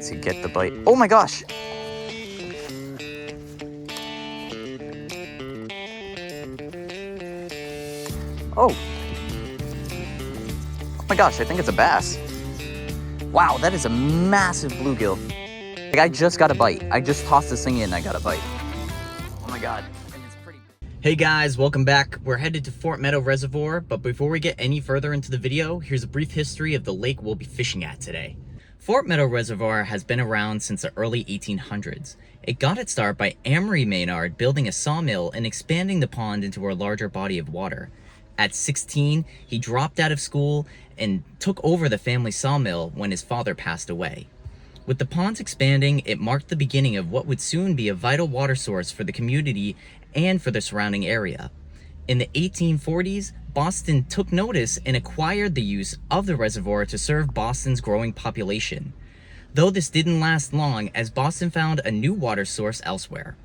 to get the bite. Oh my gosh! Oh! Oh my gosh, I think it's a bass. Wow, that is a massive bluegill. Like, I just got a bite. I just tossed this thing in and I got a bite. Oh my god. And it's pretty... Hey guys, welcome back. We're headed to Fort Meadow Reservoir, but before we get any further into the video, here's a brief history of the lake we'll be fishing at today. Fort Meadow Reservoir has been around since the early 1800s. It got its start by Amory Maynard building a sawmill and expanding the pond into a larger body of water. At 16, he dropped out of school and took over the family sawmill when his father passed away. With the ponds expanding, it marked the beginning of what would soon be a vital water source for the community and for the surrounding area. In the 1840s, Boston took notice and acquired the use of the reservoir to serve Boston's growing population. Though this didn't last long, as Boston found a new water source elsewhere.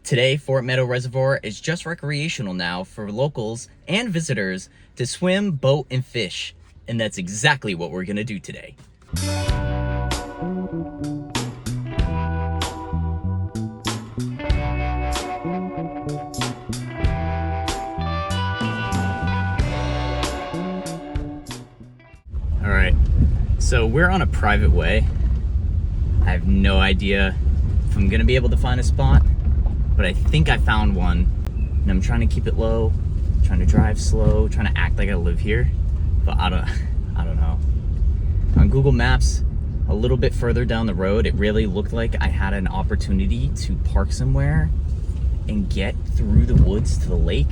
Today, Fort Meadow Reservoir is just recreational now for locals and visitors to swim, boat, and fish. And that's exactly what we're gonna do today. All right, so we're on a private way. I have no idea if I'm gonna be able to find a spot, but I think I found one, and I'm trying to keep it low, trying to drive slow, trying to act like I live here, but I don't know. On Google Maps, a little bit further down the road, it really looked like I had an opportunity to park somewhere and get through the woods to the lake,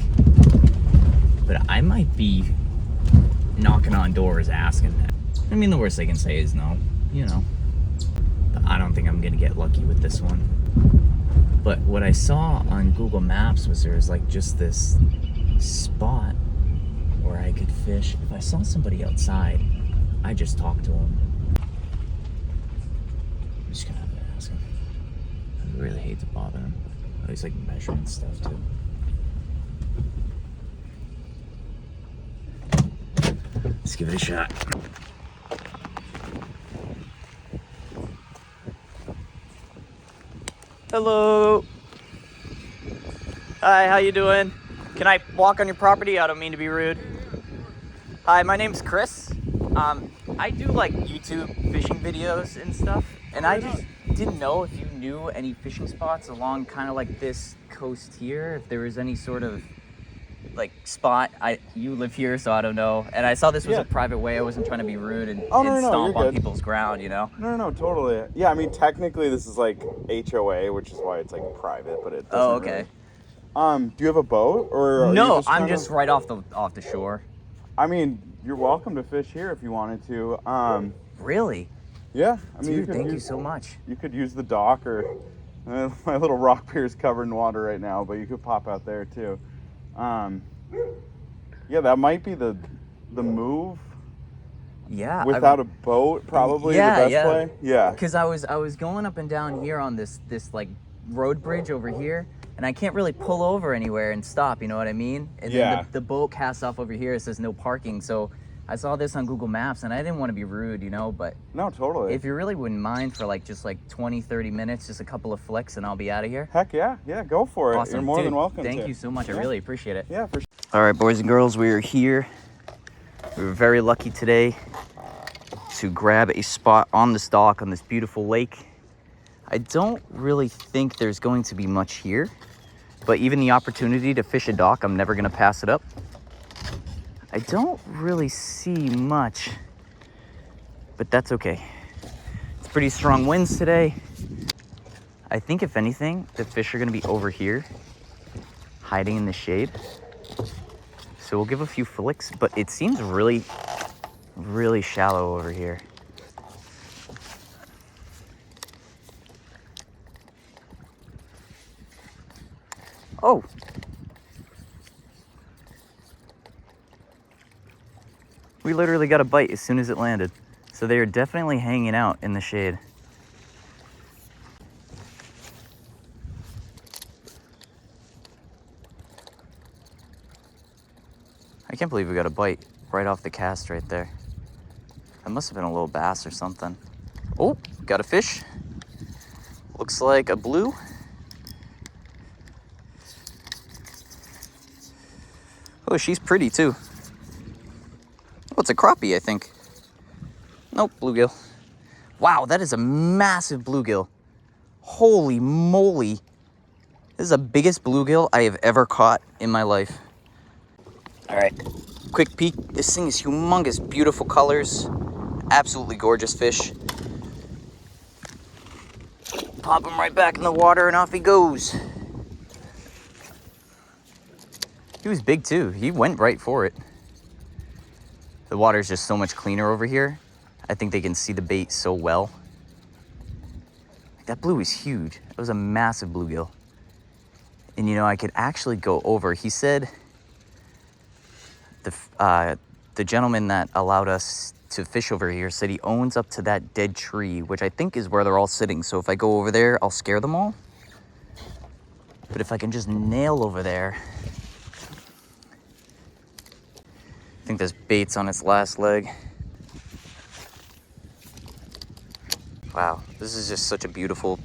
but I might be knocking on doors asking that. I mean, the worst they can say is no, you know, but I don't think I'm gonna get lucky with this one. But what I saw on Google Maps was there was like just this spot where I could fish. If I saw somebody outside, I just talk to him. I'm just gonna have to ask him. I really hate to bother him. He's like measuring stuff too. Let's give it a shot. Hello. Hi, how you doing? Can I walk on your property? I don't mean to be rude. Hi, my name's Chris. I do like YouTube fishing videos and stuff, and I just didn't know if you knew any fishing spots along kind of like this coast here, if there was any sort of like spot. You live here, so I don't know. And I saw this was a private way. I wasn't trying to be rude and stomp on people's ground, you know? No, totally. Yeah, I mean, technically this is like HOA, which is why it's like private, but it doesn't. Oh, okay. Really. Do you have a boat or? No, I'm just right off the shore. I mean, you're welcome to fish here if you wanted to. Really? Yeah. I mean, Dude, thank you so much. You could use the dock, or my little rock pier is covered in water right now, but you could pop out there too. Yeah, that might be the move. Yeah. Without a boat, probably the best play. Yeah. Because I was going up and down here on this like road bridge over here, and I can't really pull over anywhere and stop. You know what I mean? And then the boat casts off over here. It says no parking. So I saw this on Google Maps, and I didn't want to be rude, you know, but no, totally. If you really wouldn't mind for like just like 20-30 minutes, just a couple of flicks, and I'll be out of here. Heck yeah, go for it. Awesome. You're more than welcome. Thank you so much. I really appreciate it. Yeah, for sure. All right, boys and girls, we are here. We were very lucky today to grab a spot on this dock on this beautiful lake. I don't really think there's going to be much here, but even the opportunity to fish a dock, I'm never gonna pass it up. I don't really see much, but that's okay. It's pretty strong winds today. I think if anything, the fish are gonna be over here, hiding in the shade. So we'll give a few flicks, but it seems really, really shallow over here. Oh. We literally got a bite as soon as it landed. So they are definitely hanging out in the shade. I can't believe we got a bite right off the cast right there. That must have been a little bass or something. Oh, got a fish. Looks like a blue. Oh, she's pretty too. Oh, it's a crappie, I think. Nope, bluegill. Wow, that is a massive bluegill. Holy moly. This is the biggest bluegill I have ever caught in my life. All right, quick peek. This thing is humongous, beautiful colors. Absolutely gorgeous fish. Pop him right back in the water and off he goes. He was big too. He went right for it. The water's just so much cleaner over here. I think they can see the bait so well. That blue is huge. It was a massive bluegill. And you know, I could actually go over. He said the gentleman that allowed us to fish over here said he owns up to that dead tree, which I think is where they're all sitting. So if I go over there, I'll scare them all. But if I can just nail over there, I think there's bait's on its last leg. Wow, this is just such a beautiful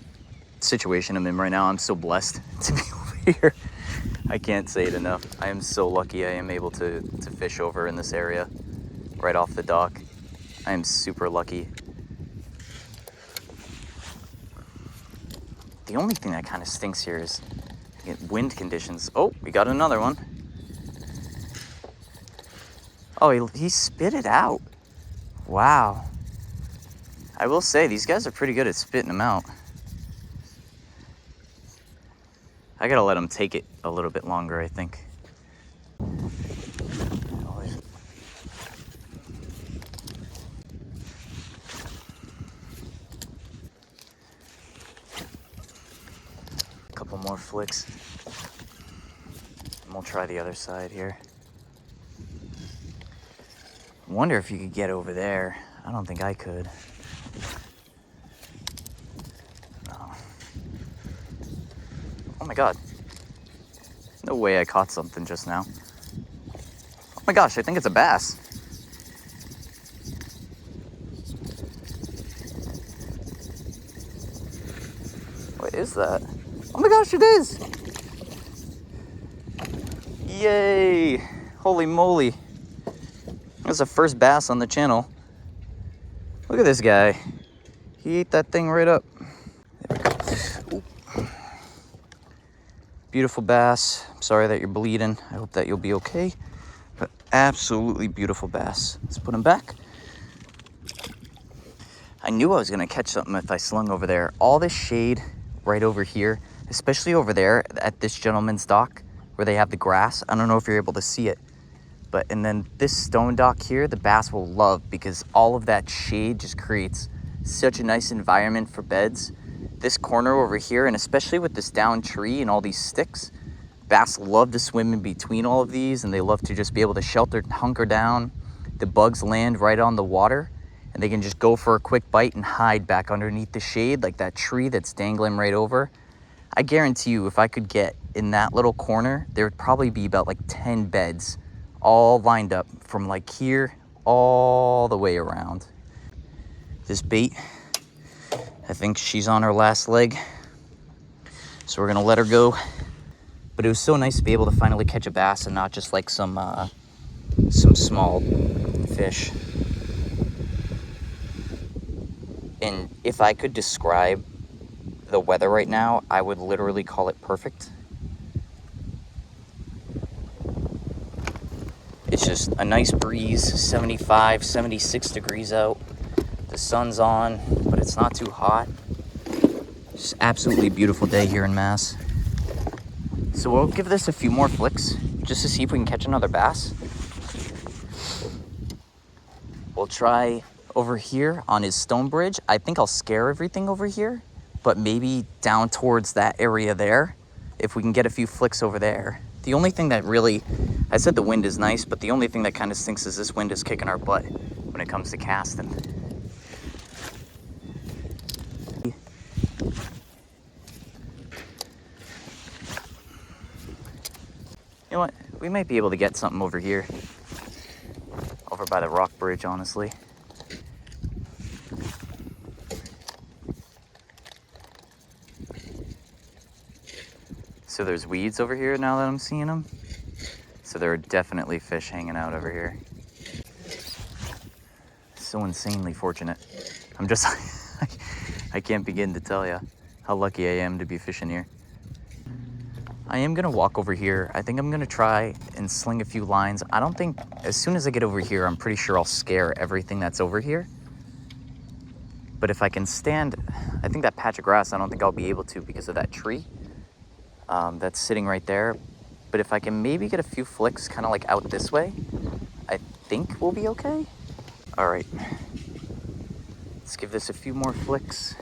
situation I'm in right now. I'm so blessed to be over here. I can't say it enough. I am so lucky I am able to fish over in this area right off the dock. I am super lucky. The only thing that kind of stinks here is wind conditions. Oh, we got another one. Oh, he spit it out. Wow. I will say, these guys are pretty good at spitting them out. I gotta let them take it a little bit longer, I think. A couple more flicks. And we'll try the other side here. I wonder if you could get over there. I don't think I could. Oh my God. No way I caught something just now. Oh my gosh, I think it's a bass. What is that? Oh my gosh, it is! Yay! Holy moly. That's the first bass on the channel. Look at this guy. He ate that thing right up. There we go. Ooh. Beautiful bass. I'm sorry that you're bleeding. I hope that you'll be okay. But absolutely beautiful bass. Let's put him back. I knew I was gonna catch something if I slung over there. All this shade right over here, especially over there at this gentleman's dock where they have the grass. I don't know if you're able to see it, but and then this stone dock here, the bass will love because all of that shade just creates such a nice environment for beds. This corner over here, and especially with this down tree and all these sticks, bass love to swim in between all of these, and they love to just be able to shelter, hunker down. The bugs land right on the water, and they can just go for a quick bite and hide back underneath the shade like that tree that's dangling right over. I guarantee you, if I could get in that little corner, there would probably be about like 10 beds all lined up from like here all the way around. This bait, I think she's on her last leg, so we're gonna let her go. But it was so nice to be able to finally catch a bass and not just like some small fish. And if I could describe the weather right now, I would literally call it perfect. It's just a nice breeze, 75, 76 degrees out. The sun's on, but it's not too hot. Just absolutely beautiful day here in Mass. So we'll give this a few more flicks just to see if we can catch another bass. We'll try over here on his stone bridge. I think I'll scare everything over here, but maybe down towards that area there, if we can get a few flicks over there. The only thing that really, I said the wind is nice, but the only thing that kind of stinks is this wind is kicking our butt when it comes to casting. You know what? We might be able to get something over here. Over by the rock bridge, honestly. So there's weeds over here now that I'm seeing them. So there are definitely fish hanging out over here. So insanely fortunate. I'm just, I can't begin to tell you how lucky I am to be fishing here. I am gonna walk over here. I think I'm gonna try and sling a few lines. I don't think, as soon as I get over here, I'm pretty sure I'll scare everything that's over here. But if I can stand, I think that patch of grass, I don't think I'll be able to because of that tree that's sitting right there. But if I can maybe get a few flicks kind of like out this way, I think we'll be okay. All right, let's give this a few more flicks.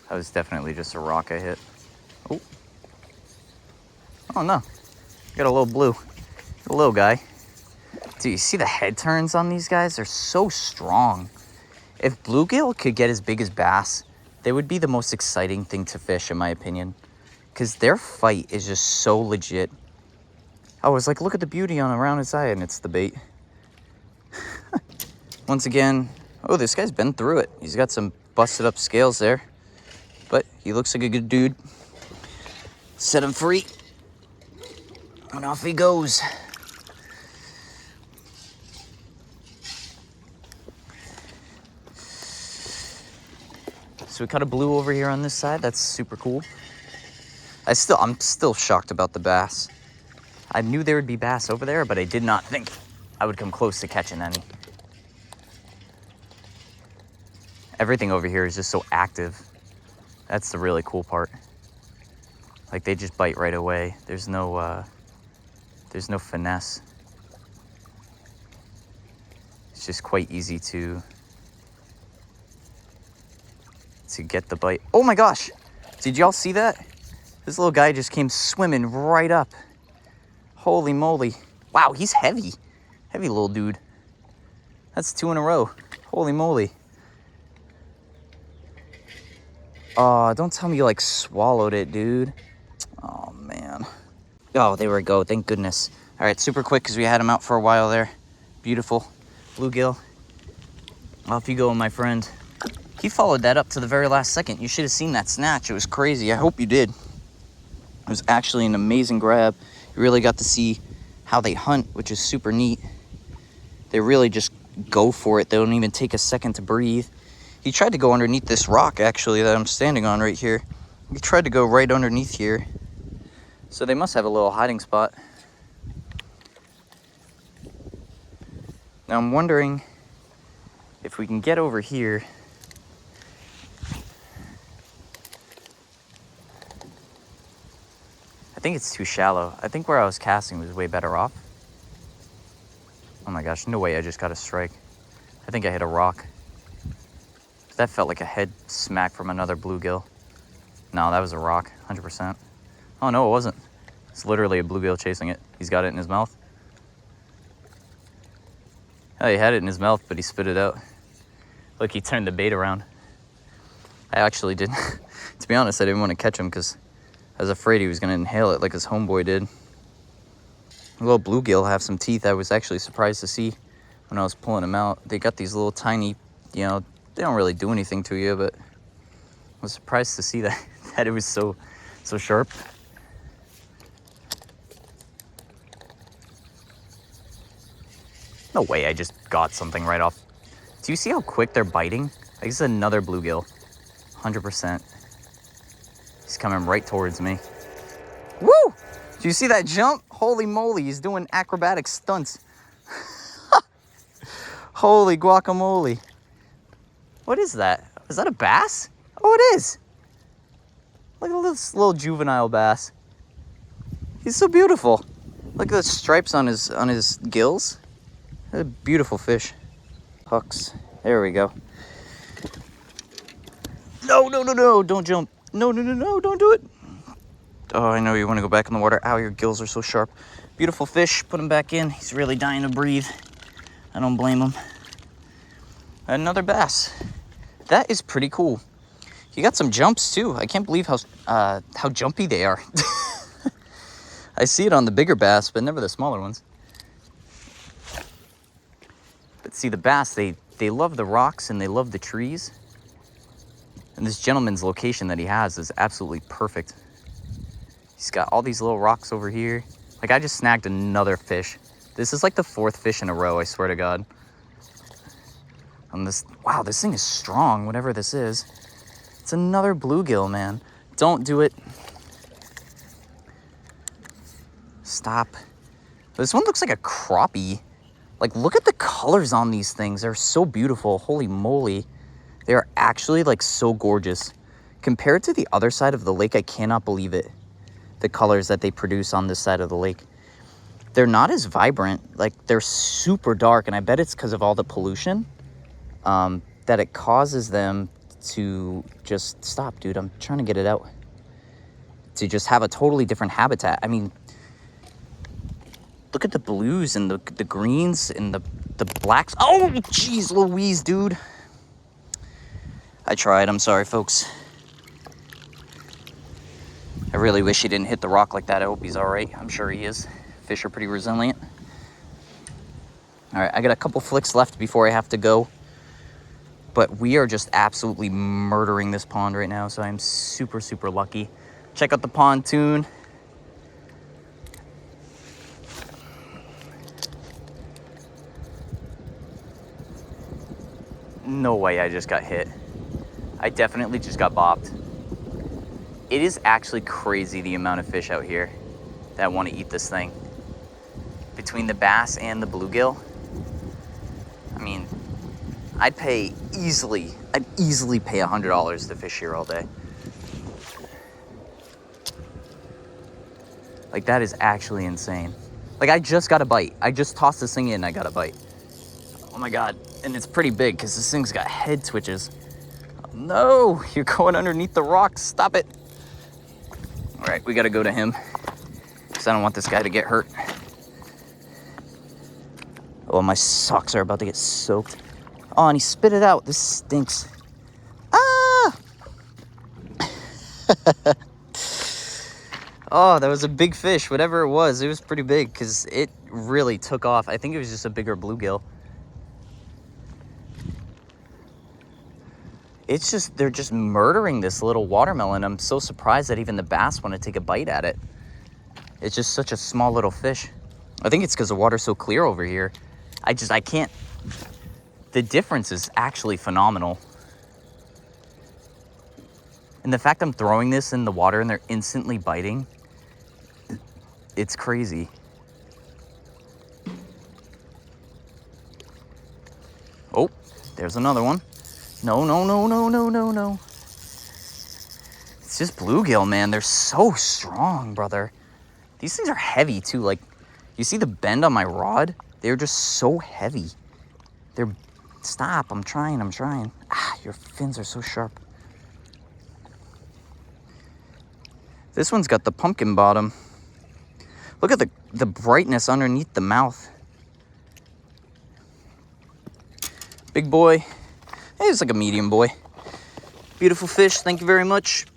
That was definitely just a rock I hit. Oh, oh no, got a little blue, a little guy. Dude, you see the head turns on these guys? They're so strong. If bluegill could get as big as bass, they would be the most exciting thing to fish, in my opinion, because their fight is just so legit. I was like, look at the beauty on around his eye, and it's the bait. Once again, oh, this guy's been through it. He's got some busted up scales there, but he looks like a good dude. Set him free, and off he goes. So we caught a blue over here on this side. That's super cool. I'm still shocked about the bass. I knew there would be bass over there, but I did not think I would come close to catching any. Everything over here is just so active. That's the really cool part. Like, they just bite right away. There's no finesse. It's just quite easy to get the bite. Oh my gosh, did y'all see that? This little guy just came swimming right up. Holy moly. Wow, he's heavy. Heavy little dude. That's 2 in a row. Holy moly. Oh, don't tell me you like swallowed it, dude. Oh man. Oh, there we go, thank goodness. All right, super quick because we had him out for a while there. Beautiful bluegill. Off you go, my friend. He followed that up to the very last second. You should have seen that snatch. It was crazy. I hope you did. It was actually an amazing grab. You really got to see how they hunt, which is super neat. They really just go for it. They don't even take a second to breathe. He tried to go underneath this rock, actually, that I'm standing on right here. He tried to go right underneath here. So they must have a little hiding spot. Now I'm wondering if we can get over here. I think it's too shallow. I think where I was casting was way better off. Oh my gosh, no way I just got a strike. I think I hit a rock. That felt like a head smack from another bluegill. No, that was a rock, 100%. Oh no, it wasn't. It's literally a bluegill chasing it. He's got it in his mouth. Oh, he had it in his mouth, but he spit it out. Look, he turned the bait around. I actually didn't, to be honest, I didn't want to catch him because I was afraid he was going to inhale it like his homeboy did. A little bluegill have some teeth. I was actually surprised to see when I was pulling them out. They got these little tiny, you know, they don't really do anything to you, but I was surprised to see that, that it was so sharp. No way I just got something right off. Do you see how quick they're biting? Like, this is another bluegill, 100%. He's coming right towards me. Woo! Do you see that jump? Holy moly, he's doing acrobatic stunts. Holy guacamole. What is that? Is that a bass? Oh, it is. Look at this little juvenile bass. He's so beautiful. Look at the stripes on his gills. A beautiful fish. Hooks. There we go. No, no, no, no, don't jump. No, no, no, no, don't do it. Oh, I know you want to go back in the water. Ow, your gills are so sharp. Beautiful fish. Put him back in. He's really dying to breathe. I don't blame him. Another bass. That is pretty cool. He got some jumps too. I can't believe how jumpy they are. I see it on the bigger bass, but never the smaller ones. But see, the bass, they love the rocks and they love the trees. And this gentleman's location that he has is absolutely perfect. He's got all these little rocks over here. Like, I just snagged another fish. This is like the 4th fish in a row, I swear to God. On this, wow, this thing is strong, whatever this is. It's another bluegill, man. Don't do it. Stop. This one looks like a crappie. Like, look at the colors on these things. They're so beautiful. Holy moly. They are actually, like, so gorgeous. Compared to the other side of the lake, I cannot believe it. The colors that they produce on this side of the lake. They're not as vibrant. Like, they're super dark, and I bet it's because of all the pollution that it causes them to just... Stop, dude. I'm trying to get it out. To just have a totally different habitat. I mean... Look at the blues and the greens and the blacks. Oh, jeez Louise, dude. I tried. I'm sorry, folks. I really wish he didn't hit the rock like that. I hope he's all right. I'm sure he is. Fish are pretty resilient. All right, I got a couple flicks left before I have to go. But we are just absolutely murdering this pond right now, so I'm super, super lucky. Check out the pontoon. No way I just got hit. I definitely just got bopped. It is actually crazy the amount of fish out here that want to eat this thing. Between the bass and the bluegill, I mean, I'd easily pay $100 to fish here all day. Like, that is actually insane. Like, I just got a bite. I just tossed this thing in and I got a bite. Oh my God. And it's pretty big because this thing's got head twitches. Oh, no, you're going underneath the rocks. Stop it. All right, we got to go to him because I don't want this guy to get hurt. Oh, my socks are about to get soaked. Oh, and he spit it out. This stinks. Ah! Oh, that was a big fish. Whatever it was pretty big because it really took off. I think it was just a bigger bluegill. It's just, they're just murdering this little watermelon. I'm so surprised that even the bass want to take a bite at it. It's just such a small little fish. I think it's because the water's so clear over here. I can't. The difference is actually phenomenal. And the fact I'm throwing this in the water and they're instantly biting, it's crazy. Oh, there's another one. No, no, no, no, no, no, no. It's just bluegill, man. They're so strong, brother. These things are heavy, too. Like, you see the bend on my rod? They're just so heavy. They're... Stop. I'm trying. Ah, your fins are so sharp. This one's got the pumpkin bottom. Look at the brightness underneath the mouth. Big boy. Hey, it's like a medium boy. Beautiful fish. Thank you very much.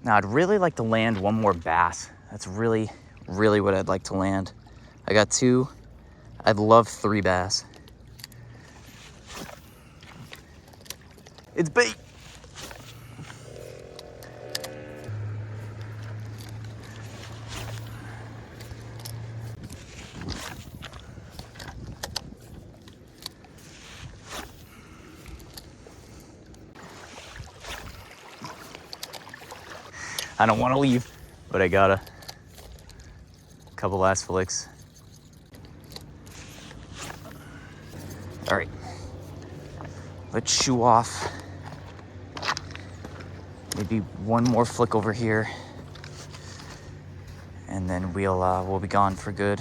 Now, I'd really like to land one more bass. That's really, really what I'd like to land. I got 2. I'd love 3 bass. It's bait. I don't want to leave, but I gotta. Couple last flicks. All right, let's shoo off. Maybe one more flick over here, and then we'll be gone for good.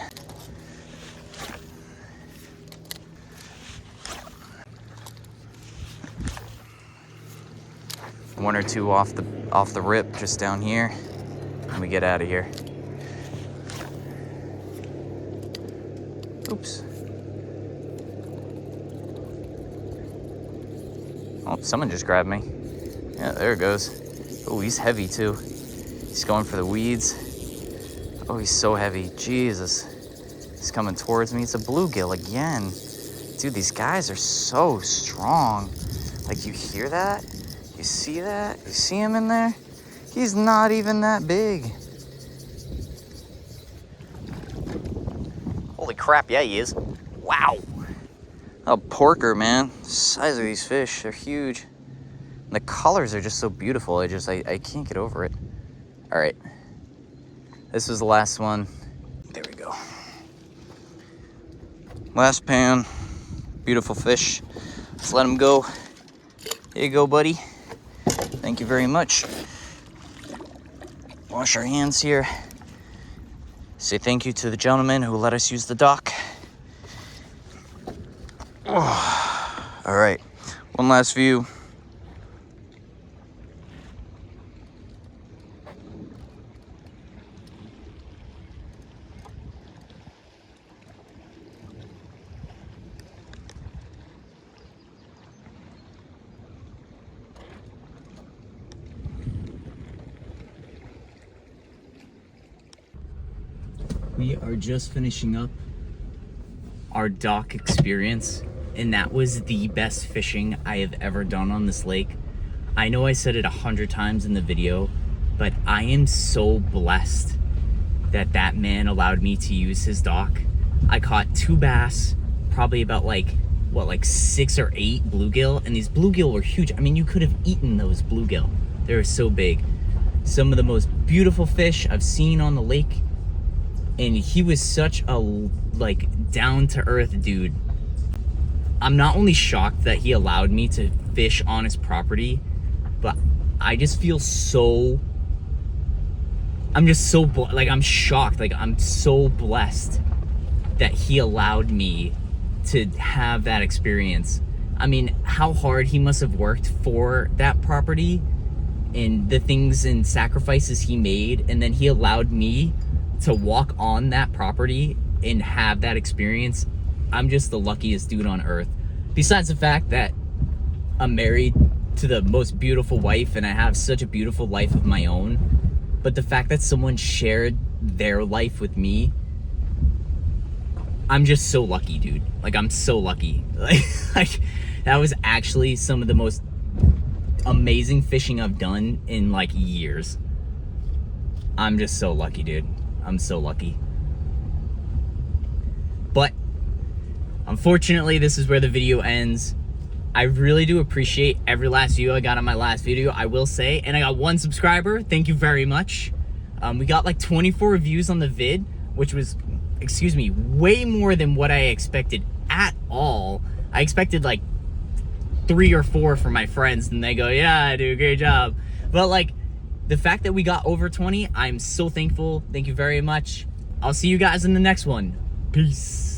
One or two off the rip just down here, and we get out of here. Oops. Oh, someone just grabbed me. Yeah, there it goes. Oh, he's heavy too. He's going for the weeds. Oh, he's so heavy. Jesus. He's coming towards me. It's a bluegill again. Dude, these guys are so strong. Like, you hear that? You see that? You see him in there? He's not even that big. Holy crap, yeah, he is. Wow. A porker, man. The size of these fish, they're huge. And the colors are just so beautiful. I can't get over it. All right. This was the last one. There we go. Last pan. Beautiful fish. Let's let him go. Here you go, buddy. Thank you very much. Wash our hands here. Say thank you to the gentleman who let us use the dock. Oh. All right, one last view. We are just finishing up our dock experience, and that was the best fishing I have ever done on this lake. I know I said it 100 times in the video, but I am so blessed that that man allowed me to use his dock. I caught 2 bass, probably about like 6 or 8 bluegill, and these bluegill were huge. I mean, you could have eaten those bluegill. They were so big. Some of the most beautiful fish I've seen on the lake. And he was such a, like, down-to-earth dude. I'm not only shocked that he allowed me to fish on his property, but I just feel so... I'm just so, I'm shocked. Like, I'm so blessed that he allowed me to have that experience. I mean, how hard he must have worked for that property and the things and sacrifices he made, and then he allowed me to walk on that property and have that experience. I'm just the luckiest dude on earth. Besides the fact that I'm married to the most beautiful wife and I have such a beautiful life of my own, but the fact that someone shared their life with me, I'm just so lucky, dude. Like, I'm so lucky. Like that was actually some of the most amazing fishing I've done in like years. I'm just so lucky, dude. I'm so lucky. But unfortunately, this is where the video ends. I really do appreciate every last view I got on my last video, I will say. And I got 1 subscriber. Thank you very much. We got like 24 views on the vid, which was, excuse me, way more than what I expected at all. I expected like 3 or 4 from my friends, and they go, yeah, dude, great job. But like, the fact that we got over 20, I'm so thankful. Thank you very much. I'll see you guys in the next one. Peace.